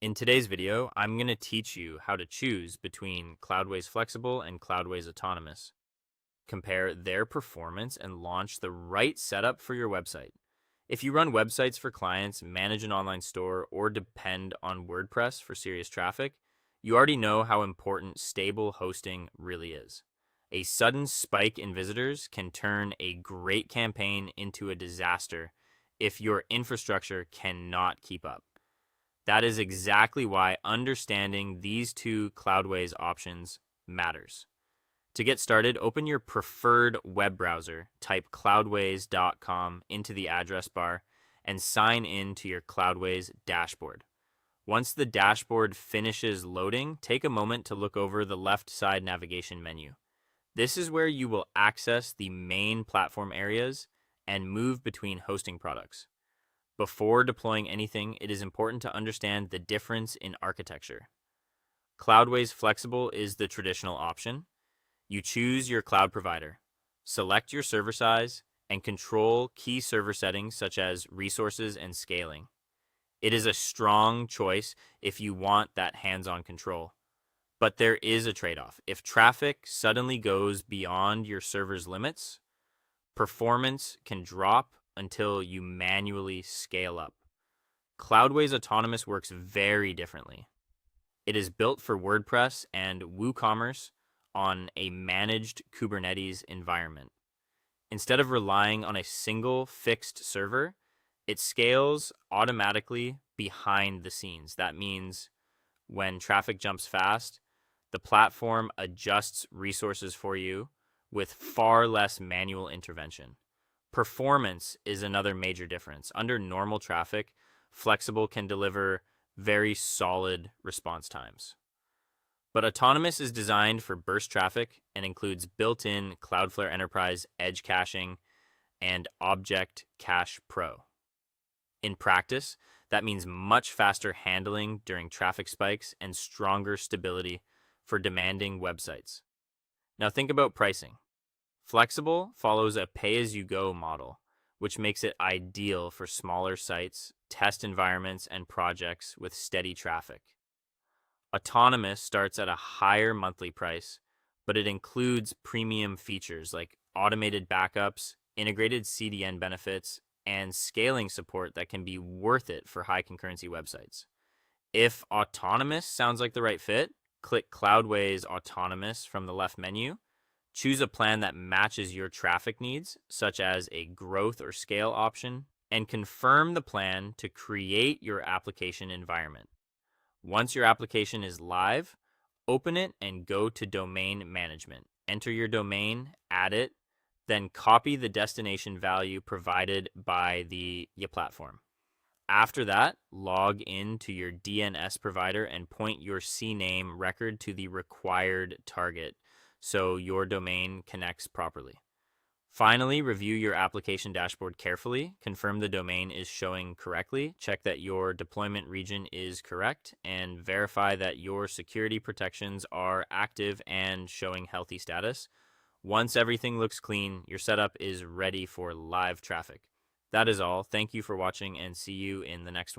In today's video, I'm going to teach you how to choose between Cloudways Flexible and Cloudways Autonomous. Compare their performance and launch the right setup for your website. If you run websites for clients, manage an online store, or depend on WordPress for serious traffic, you already know how important stable hosting really is. A sudden spike in visitors can turn a great campaign into a disaster if your infrastructure cannot keep up. That is exactly why understanding these two Cloudways options matters. To get started, open your preferred web browser, type cloudways.com into the address bar, and sign in to your Cloudways dashboard. Once the dashboard finishes loading, take a moment to look over the left side navigation menu. This is where you will access the main platform areas and move between hosting products. Before deploying anything, it is important to understand the difference in architecture. Cloudways Flexible is the traditional option. You choose your cloud provider, select your server size, and control key server settings such as resources and scaling. It is a strong choice if you want that hands-on control. But there is a trade-off. If traffic suddenly goes beyond your server's limits, performance can drop until you manually scale up. Cloudways Autonomous works very differently. It is built for WordPress and WooCommerce on a managed Kubernetes environment. Instead of relying on a single fixed server, it scales automatically behind the scenes. That means when traffic jumps fast, the platform adjusts resources for you with far less manual intervention. Performance is another major difference. Under normal traffic, Flexible can deliver very solid response times. But Autonomous is designed for burst traffic and includes built-in Cloudflare Enterprise Edge caching and Object Cache Pro. In practice, that means much faster handling during traffic spikes and stronger stability for demanding websites. Now think about pricing. Flexible follows a pay-as-you-go model, which makes it ideal for smaller sites, test environments, and projects with steady traffic. Autonomous starts at a higher monthly price, but it includes premium features like automated backups, integrated CDN benefits, and scaling support that can be worth it for high concurrency websites. If Autonomous sounds like the right fit, click Cloudways Autonomous from the left menu. Choose a plan that matches your traffic needs, such as a growth or scale option, and confirm the plan to create your application environment. Once your application is live, open it and go to domain management. Enter your domain, add it, then copy the destination value provided by the platform. After that, log in to your DNS provider and point your CNAME record to the required target so your domain connects properly. Finally, review your application dashboard carefully, confirm the domain is showing correctly, check that your deployment region is correct, and verify that your security protections are active and showing healthy status. Once everything looks clean, your setup is ready for live traffic. That is all. Thank you for watching and see you in the next one.